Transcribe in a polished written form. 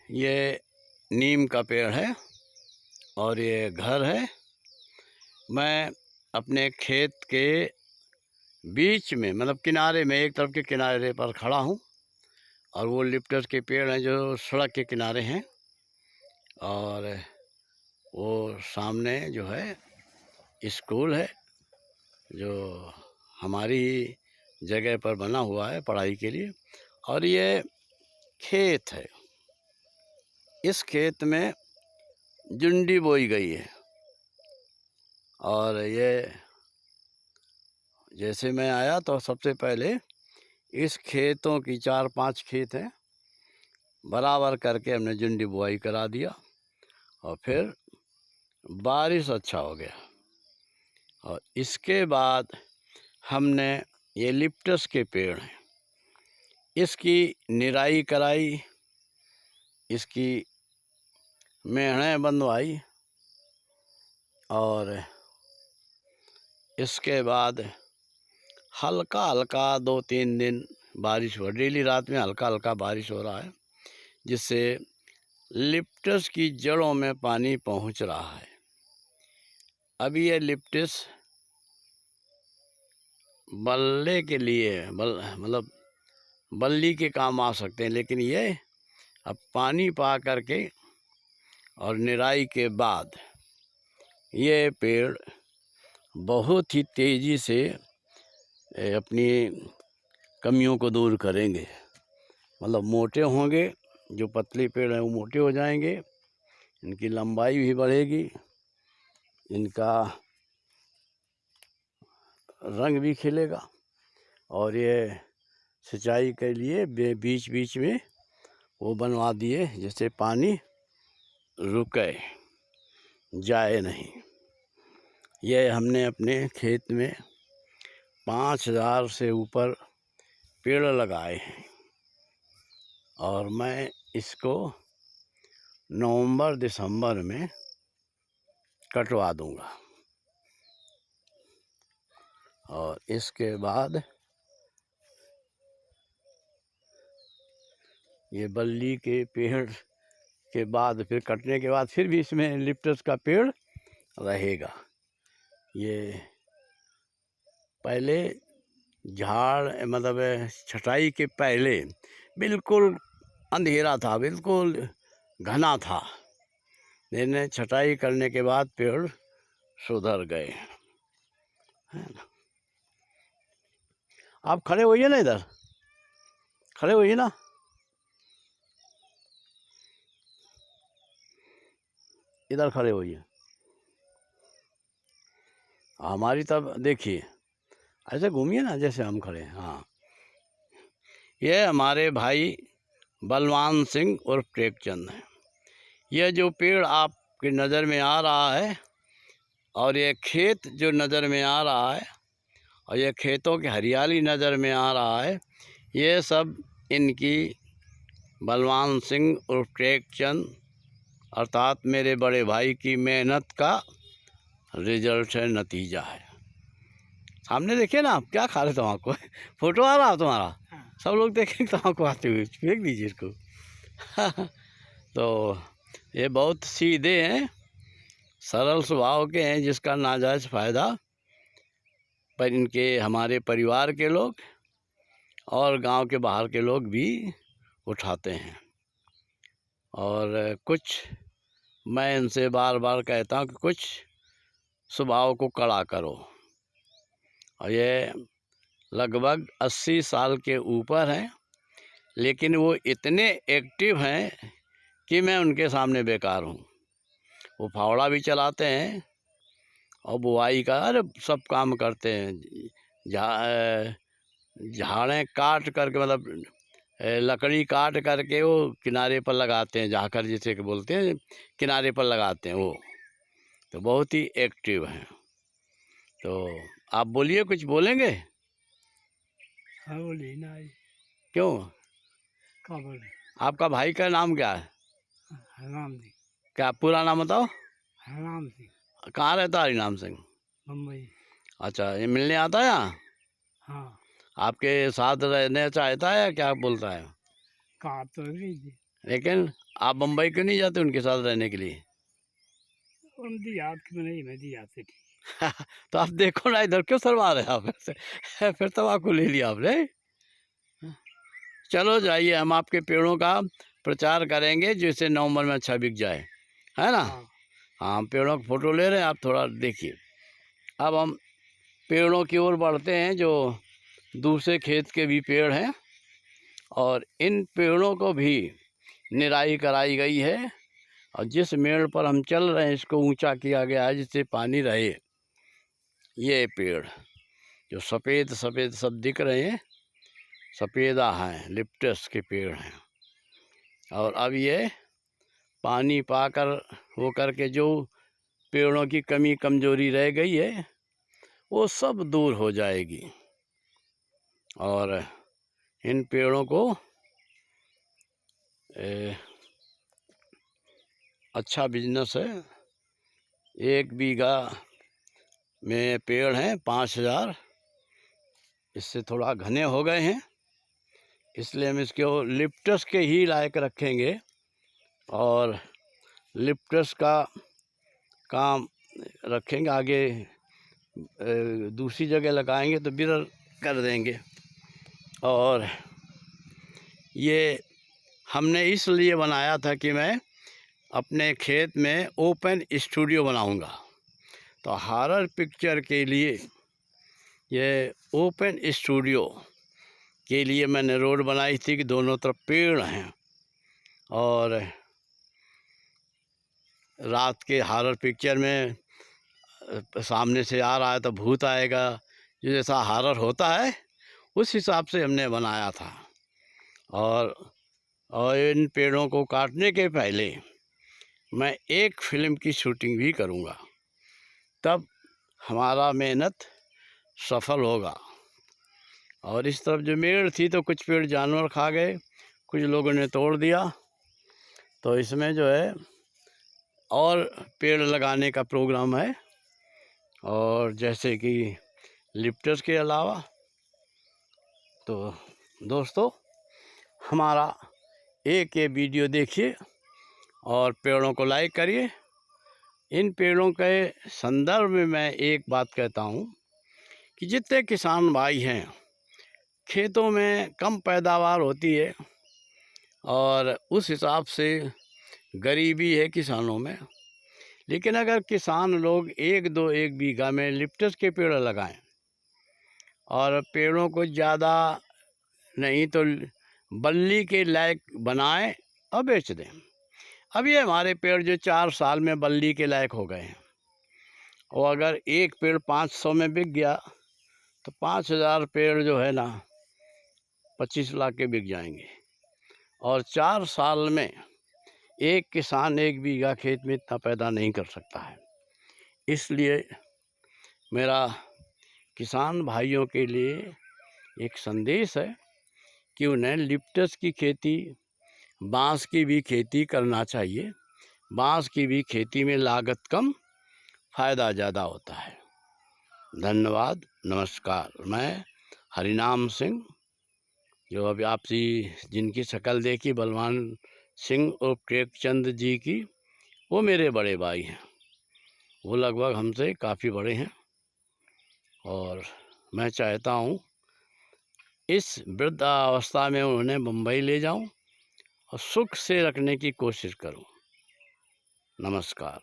ये नीम का पेड़ है और ये घर है। मैं अपने खेत के बीच में मतलब किनारे में, एक तरफ के किनारे पर खड़ा हूँ और वो लिप्टस के पेड़ हैं जो सड़क के किनारे हैं, और वो सामने जो है स्कूल है जो हमारी ही जगह पर बना हुआ है पढ़ाई के लिए। और ये खेत है, इस खेत में जुंडी बोई गई है। और ये जैसे मैं आया तो सबसे पहले इस खेतों की 4-5 खेत हैं, बराबर करके हमने जुंडी बुआई करा दिया और फिर बारिश अच्छा हो गया। और इसके बाद हमने ये लिप्टस के पेड़ हैं, इसकी निराई कराई, इसकी मेढ़ें बंधवाई और इसके बाद हल्का हल्का 2-3 दिन बारिश हो, डेली रात में हल्का हल्का बारिश हो रहा है, जिससे लिप्टस की जड़ों में पानी पहुंच रहा है। अभी ये लिप्टस बल्ले के लिए मतलब बल्ली के काम आ सकते हैं, लेकिन ये अब पानी पा करके और निराई के बाद ये पेड़ बहुत ही तेज़ी से अपनी कमियों को दूर करेंगे। मतलब मोटे होंगे, जो पतले पेड़ हैं वो मोटे हो जाएंगे, इनकी लंबाई भी बढ़ेगी, इनका रंग भी खिलेगा। और ये सिंचाई के लिए बीच बीच में वो बनवा दिए जिससे पानी रुके जाए नहीं। ये हमने अपने खेत में 5,000 से ऊपर पेड़ लगाए हैं और मैं इसको नवंबर दिसंबर में कटवा दूंगा। और इसके बाद ये बल्ली के पेड़ के बाद फिर कटने के बाद फिर भी इसमें लिप्टस का पेड़ रहेगा। ये पहले झाड़ मतलब छटाई के पहले बिल्कुल अंधेरा था, बिल्कुल घना था, लेकिन छटाई करने के बाद पेड़ सुधर गए, है ना। आप खड़े होइए ना, इधर खड़े होइए ना। इधर खड़े होइए, हमारी तब देखिए, ऐसे घूमिए ना जैसे हम खड़े हैं। हाँ, ये हमारे भाई बलवान सिंह उर्फ टेकचंद हैं। यह जो पेड़ आपकी नज़र में आ रहा है और ये खेत जो नज़र में आ रहा है और ये खेतों की हरियाली नज़र में आ रहा है, ये सब इनकी बलवान सिंह उर्फ टेकचंद अर्थात मेरे बड़े भाई की मेहनत का रिजल्ट है, नतीजा है। सामने देखिए ना, आप क्या खा रहे तम्बाकू फोटो आ रहा है तुम्हारा, सब लोग देखेंगे तम्बाकू आते हुए, फेंक दीजिए इसको तो ये बहुत सीधे हैं, सरल स्वभाव के हैं, जिसका नाजायज़ फ़ायदा पर इनके हमारे परिवार के लोग और गांव के बाहर के लोग भी उठाते हैं। और कुछ मैं इनसे बार बार कहता हूँ कि कुछ स्वभाव को कड़ा करो। और ये लगभग 80 साल के ऊपर हैं, लेकिन वो इतने एक्टिव हैं कि मैं उनके सामने बेकार हूँ। वो फावड़ा भी चलाते हैं और बुआई का अरे सब काम करते हैं। झाड़ें काट करके मतलब लकड़ी काट करके वो किनारे पर लगाते हैं, झाकर जिसे बोलते हैं, किनारे पर लगाते हैं वो। तो बहुत ही एक्टिव हैं। तो आप बोलिए, कुछ बोलेंगे? हाँ बोलिए ना। क्यों? क्या बोले? आपका भाई का नाम क्या है? हरनाम सिंह। क्या पूरा नाम बताओ? हरनाम सिंह। कहाँ रहता है हरिनाम सिंह? मुंबई। अच्छा, ये मिलने आता है यहाँ? हाँ। आपके साथ रहने चाहता है या क्या बोलता है? कहा तो रही थी। लेकिन आप बम्बई क्यों नहीं जाते उनके साथ रहने के लिए? उनकी याद क्यों नहीं, मेरी याद से ठीक। तो आप देखो ना, इधर क्यों सरवा रहे हैं आप ऐसे? फिर तम्बाकू ले लिया आपने। चलो जाइए, हम आपके पेड़ों का प्रचार करेंगे जिससे नवंबर में अच्छा बिक जाए, है ना? हाँ हाँ, हम पेड़ों की फ़ोटो ले रहे हैं, आप थोड़ा देखिए। अब हम पेड़ों की ओर बढ़ते हैं, जो दूसरे खेत के भी पेड़ हैं, और इन पेड़ों को भी निराई कराई गई है, और जिस मेड़ पर हम चल रहे हैं इसको ऊंचा किया गया है जिससे पानी रहे। ये पेड़ जो सफ़ेद सफ़ेद सब दिख रहे हैं, सफ़ेदा हैं, लिप्टस के पेड़ हैं। और अब ये पानी पाकर हो कर के जो पेड़ों की कमी कमज़ोरी रह गई है वो सब दूर हो जाएगी, और इन पेड़ों को अच्छा बिजनेस है। 1 बीघा में पेड़ हैं 5,000, इससे थोड़ा घने हो गए हैं, इसलिए हम इसको लिप्टस के ही लायक रखेंगे, और लिप्टस का काम रखेंगे। आगे दूसरी जगह लगाएंगे तो बिरर कर देंगे। और ये हमने इसलिए बनाया था कि मैं अपने खेत में ओपन स्टूडियो बनाऊंगा, तो हॉरर पिक्चर के लिए ये ओपन स्टूडियो के लिए मैंने रोड बनाई थी कि दोनों तरफ पेड़ हैं, और रात के हॉरर पिक्चर में सामने से आ रहा है तो भूत आएगा, जो जैसा हॉरर होता है उस हिसाब से हमने बनाया था। और इन पेड़ों को काटने के पहले मैं एक फ़िल्म की शूटिंग भी करूँगा, तब हमारा मेहनत सफल होगा। और इस तरफ जो मेड़ थी तो कुछ पेड़ जानवर खा गए, कुछ लोगों ने तोड़ दिया, तो इसमें जो है और पेड़ लगाने का प्रोग्राम है। और जैसे कि लिप्टस के अलावा, तो दोस्तों हमारा एक ये वीडियो देखिए और पेड़ों को लाइक करिए। इन पेड़ों के संदर्भ में मैं एक बात कहता हूँ कि जितने किसान भाई हैं, खेतों में कम पैदावार होती है और उस हिसाब से गरीबी है किसानों में, लेकिन अगर किसान लोग 1 बीघा में लिप्टस के पेड़ लगाएं और पेड़ों को ज़्यादा नहीं तो बल्ली के लायक बनाएं और बेच दें। अब ये हमारे पेड़ जो 4 साल में बल्ली के लायक हो गए हैं, और अगर एक पेड़ 500 में बिक गया तो 5,000 पेड़ जो है ना 25 लाख के बिक जाएंगे। और 4 साल में एक किसान 1 बीघा खेत में इतना पैदा नहीं कर सकता है। इसलिए मेरा किसान भाइयों के लिए एक संदेश है कि उन्हें लिप्टस की खेती, बांस की भी खेती करना चाहिए। बांस की भी खेती में लागत कम, फ़ायदा ज़्यादा होता है। धन्यवाद, नमस्कार। मैं हरिनाम सिंह, जो अभी आपसी जिनकी शक्ल देखी बलवान सिंह और टेकचंद जी की, वो मेरे बड़े भाई हैं। वो लगभग हमसे काफ़ी बड़े हैं, और मैं चाहता हूँ इस वृद्धावस्था में उन्हें मुंबई ले जाऊँ और सुख से रखने की कोशिश करूँ। नमस्कार।